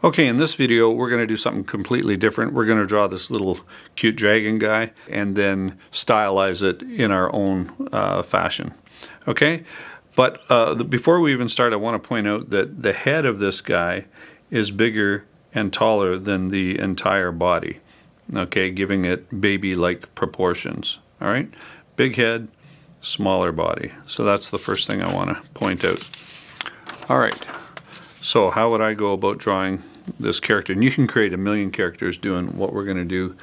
Okay, in this video we're going to do something completely different. We're going to draw this little cute dragon guy and then stylize it in our own fashion. Okay, but before we even start, I want to point out that the head of this guy is bigger and taller than the entire body. Okay, giving it baby-like proportions. All right, big head, smaller body. So that's the first thing I want to point out. All right, so how would I go about drawing this character? And you can create a million characters doing what we're going to do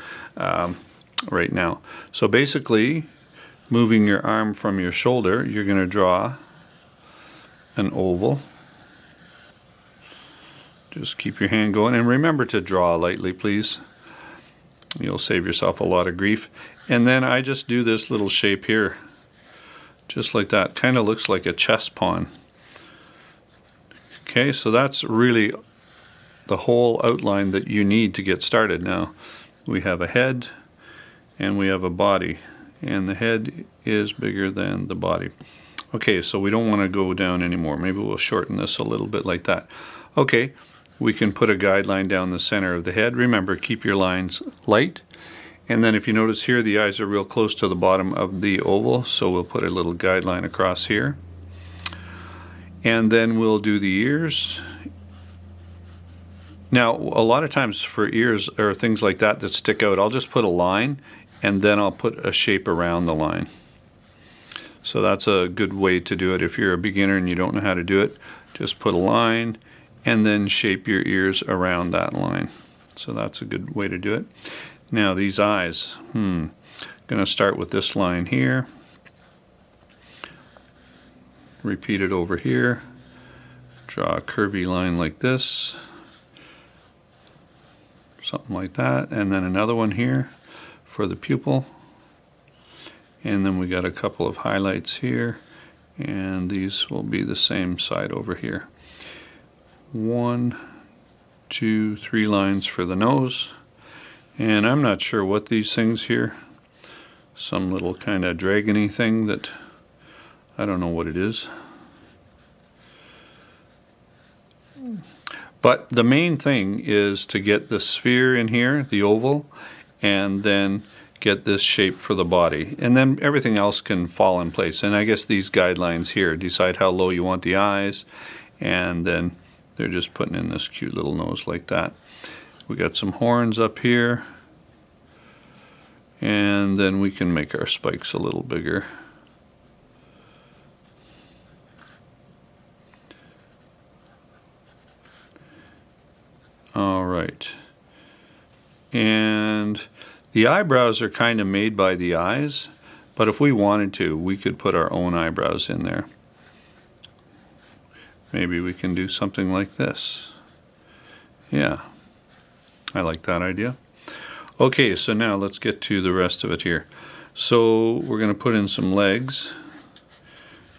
right now. So basically, moving your arm from your shoulder, you're going to draw an oval. Just keep your hand going, and remember to draw lightly, please. You'll save yourself a lot of grief. And then I just do this little shape here, just like that. Kind of looks like a chess pawn. Okay, so that's really the whole outline that you need to get started. Now we have a head and we have a body, and the head is bigger than the body. Okay, so we don't want to go down anymore. Maybe we'll shorten this a little bit like that. Okay, we can put a guideline down the center of the head. Remember, keep your lines light. And then if you notice here, the eyes are real close to the bottom of the oval, so we'll put a little guideline across here. And then we'll do the ears. Now, a lot of times for ears or things like that that stick out, I'll just put a line and then I'll put a shape around the line. So that's a good way to do it. If you're a beginner and you don't know how to do it, just put a line and then shape your ears around that line. So that's a good way to do it. Now these eyes, I'm going to start with this line here. Repeat it over here. Draw a curvy line like this. Something like that, and then another one here for the pupil, and then we got a couple of highlights here, and these will be the same side over here. 1, 2, 3 lines for the nose, and I'm not sure what these things here, some little kind of dragony thing that I don't know what it is. But the main thing is to get the sphere in here, the oval, and then get this shape for the body. And then everything else can fall in place. And I guess these guidelines here decide how low you want the eyes, and then they're just putting in this cute little nose like that. We got some horns up here, and then we can make our spikes a little bigger. All right, and the eyebrows are kind of made by the eyes, but if we wanted to, we could put our own eyebrows in there. Maybe we can do something like this. Yeah, I like that idea. Okay, so now let's get to the rest of it here. So we're going to put in some legs,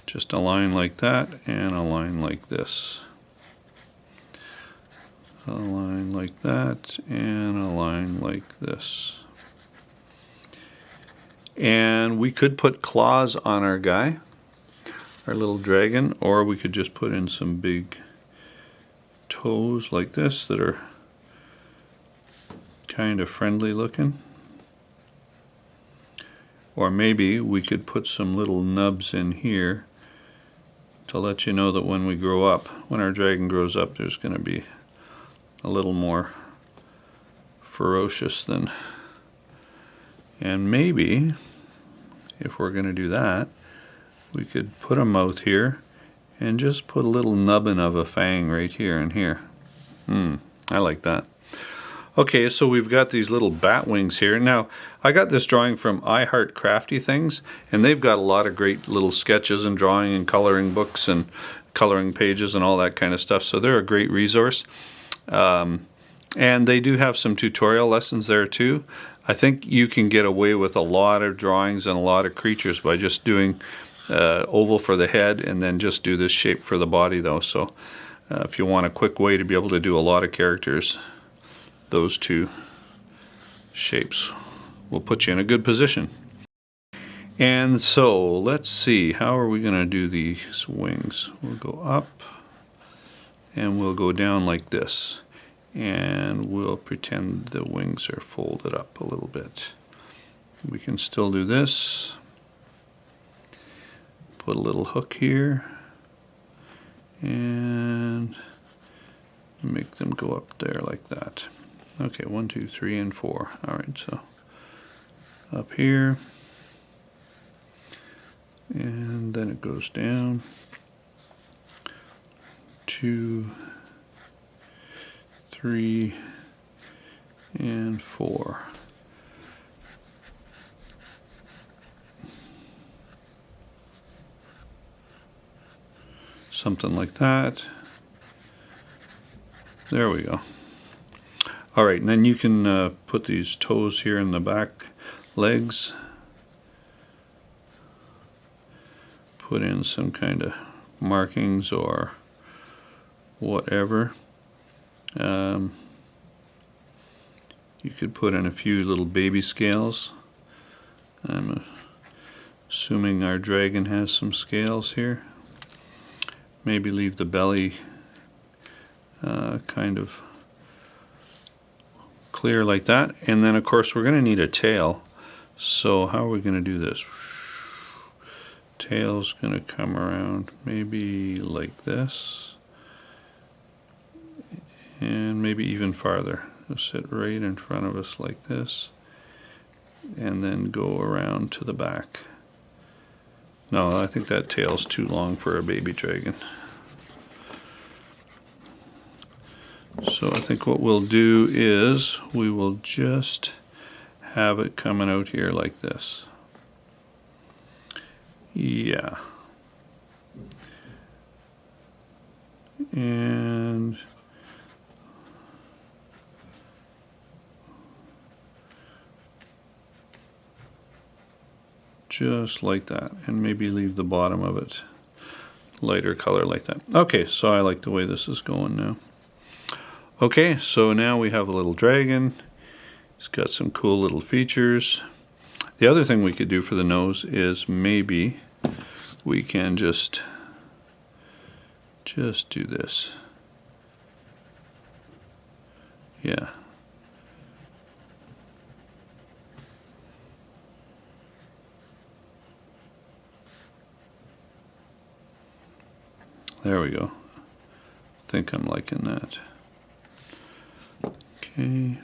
just a line like that and a line like this. A line like that and a line like this. And we could put claws on our guy, our little dragon, or we could just put in some big toes like this that are kind of friendly looking. Or maybe we could put some little nubs in here to let you know that when we grow up, when our dragon grows up, there's going to be a little more ferocious than, and maybe if we're going to do that, we could put a mouth here and just put a little nubbin of a fang right here and here. I like that. Okay, so we've got these little bat wings here. Now, I got this drawing from I Heart Crafty Things, and they've got a lot of great little sketches and drawing and coloring books and coloring pages and all that kind of stuff, so they're a great resource. And they do have some tutorial lessons there too. I think you can get away with a lot of drawings and a lot of creatures by just doing oval for the head and then just do this shape for the body though. So if you want a quick way to be able to do a lot of characters, those two shapes will put you in a good position. And so let's see, how are we going to do these wings? We'll go up and we'll go down like this. and we'll pretend the wings are folded up a little bit. We can still do this. Put a little hook here and make them go up there like that. Okay, 1, 2, 3, and 4. All right, so up here, and then it goes down. 2, 3, and 4. Something like that. There we go. All right, and then you can put these toes here in the back legs. Put in some kind of markings or whatever. You could put in a few little baby scales. I'm assuming our dragon has some scales here. Maybe leave the belly kind of clear like that. And then of course we're going to need a tail. So how are we going to do this? Tail's going to come around maybe like this. And maybe even farther. It'll sit right in front of us like this. And then go around to the back. No, I think that tail's too long for a baby dragon. So I think what we'll do is we will just have it coming out here like this. Yeah. And just like that, and maybe leave the bottom of it lighter color like that. Okay, so I like the way this is going now. Okay, so now we have a little dragon. It's got some cool little features. The other thing we could do for the nose is maybe we can just do this. Yeah. There we go. I think I'm liking that. Okay.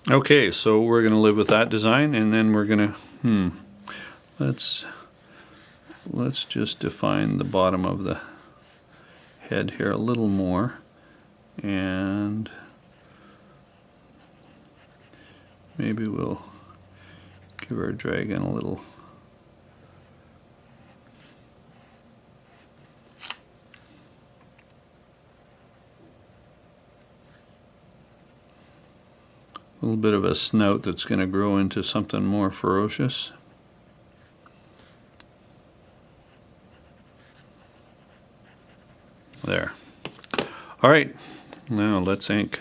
Okay, so we're going to live with that design, and then we're going to, let's just define the bottom of the head here a little more, and maybe we'll give our dragon a little bit of a snout that's going to grow into something more ferocious. There. All right, now let's ink.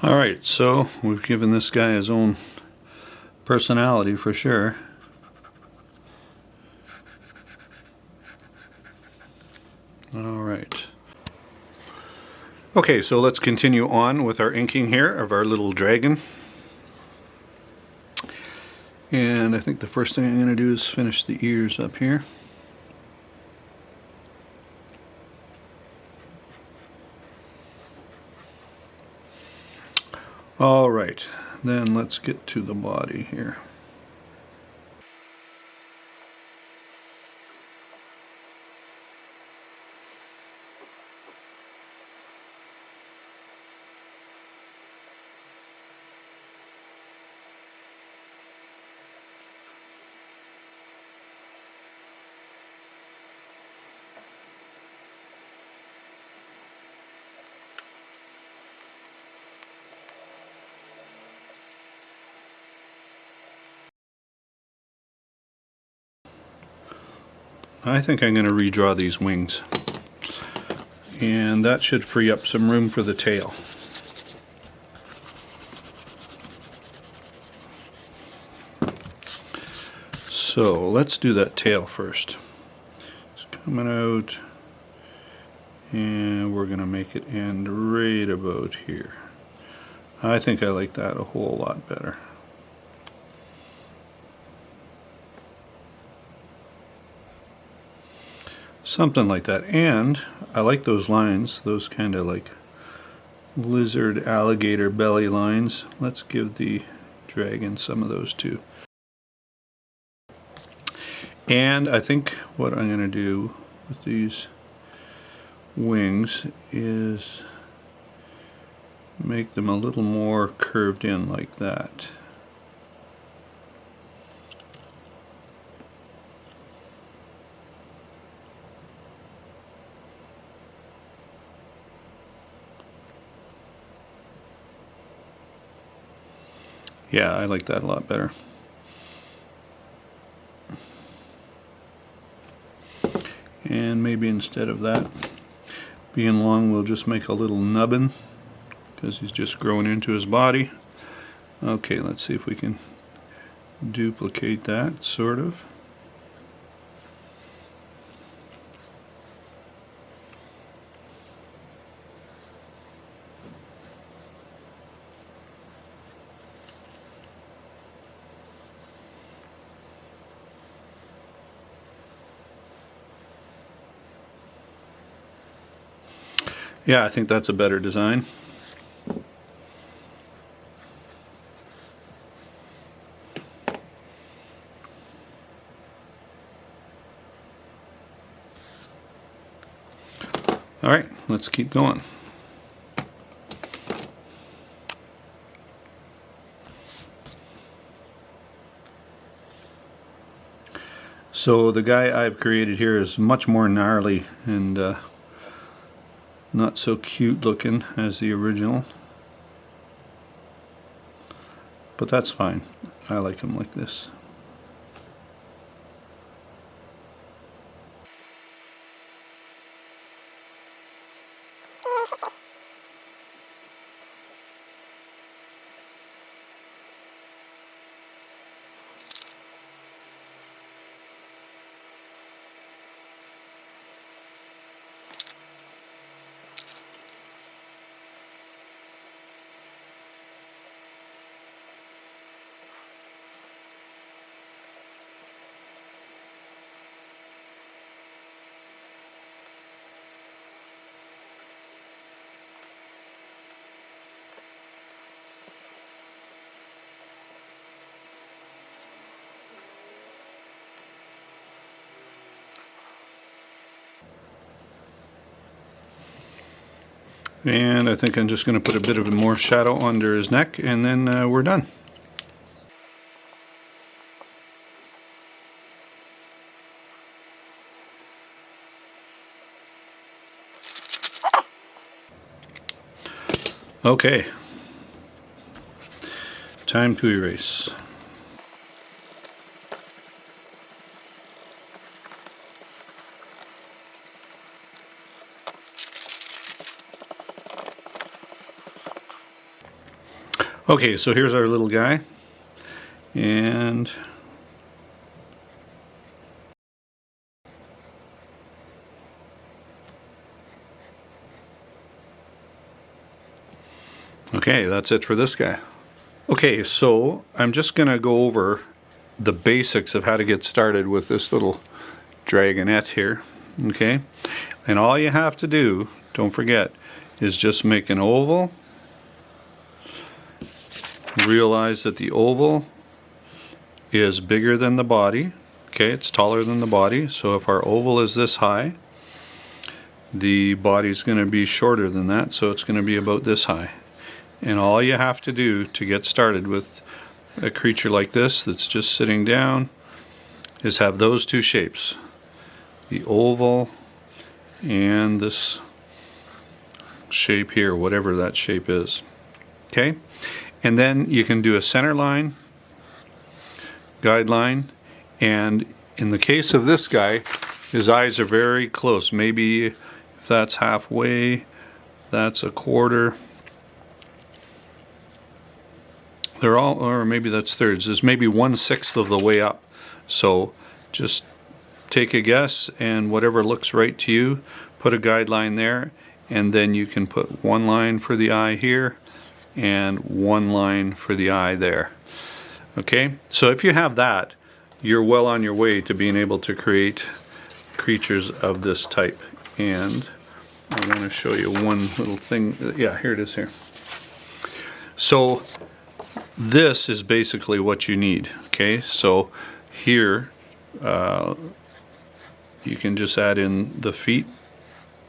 Alright, so we've given this guy his own personality for sure. Alright. Okay, so let's continue on with our inking here of our little dragon. And I think the first thing I'm going to do is finish the ears up here. Alright, then let's get to the body here. I think I'm going to redraw these wings, and that should free up some room for the tail. So let's do that tail first. It's coming out, and we're going to make it end right about here. I think I like that a whole lot better. Something like that. And I like those lines, those kind of like lizard alligator belly lines. Let's give the dragon some of those too. And I think what I'm going to do with these wings is make them a little more curved in like that. Yeah, I like that a lot better. And maybe instead of that being long, we'll just make a little nubbin, because he's just growing into his body. Okay, let's see if we can duplicate that, sort of. Yeah, I think that's a better design. All right, let's keep going. So the guy I've created here is much more gnarly and not so cute looking as the original, but that's fine. I like him like this. And I think I'm just going to put a bit of more shadow under his neck, and then we're done. Okay, time to erase. Okay, so here's our little guy, and okay, that's it for this guy. Okay, so I'm just gonna go over the basics of how to get started with this little dragonette here. Okay, and all you have to do, don't forget, is just make an oval. Realize that the oval is bigger than the body. Okay, it's taller than the body, so if our oval is this high, the body's going to be shorter than that, so it's going to be about this high. And all you have to do to get started with a creature like this that's just sitting down is have those two shapes, the oval and this shape here, whatever that shape is. Okay, and then you can do a center line, guideline, and in the case of this guy, his eyes are very close. Maybe if that's halfway, that's a quarter. They're all, or maybe that's thirds. There's maybe 1/6 of the way up. So just take a guess, and whatever looks right to you, put a guideline there, and then you can put one line for the eye here and one line for the eye there. Okay, so if you have that, you're well on your way to being able to create creatures of this type. And I want to show you one little thing. Yeah, here it is here. So this is basically what you need. Okay, so here you can just add in the feet,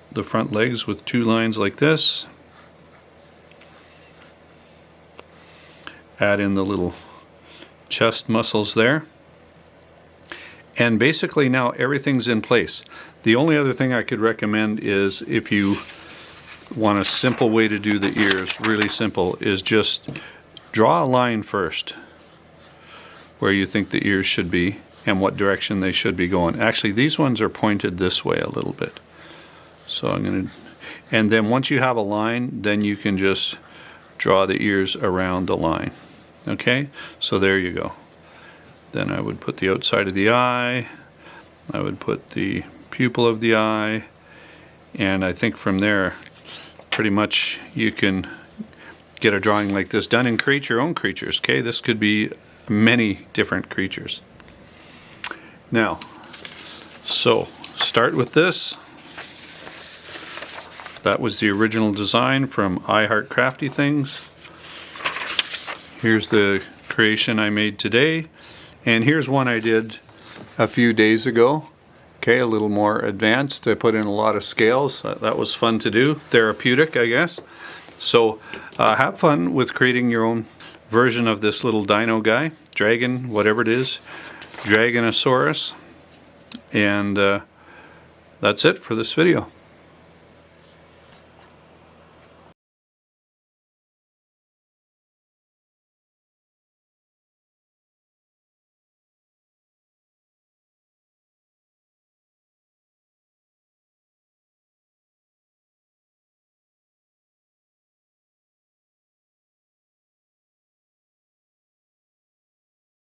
the front legs with two lines like this. Add in the little chest muscles there. And basically now everything's in place. The only other thing I could recommend is, if you want a simple way to do the ears, really simple, is just draw a line first where you think the ears should be and what direction they should be going. Actually, these ones are pointed this way a little bit. So I'm going to, and then once you have a line, then you can just draw the ears around the line. Okay, so there you go. Then I would put the outside of the eye, I would put the pupil of the eye, and I think from there pretty much you can get a drawing like this done and create your own creatures. Okay, this could be many different creatures. Now, so start with this. That was the original design from I Heart Crafty Things. Here's the creation I made today, and here's one I did a few days ago. Okay, a little more advanced. I put in a lot of scales. That was fun to do. Therapeutic, I guess. So have fun with creating your own version of this little dino guy, dragon, whatever it is, Dragonosaurus. And that's it for this video.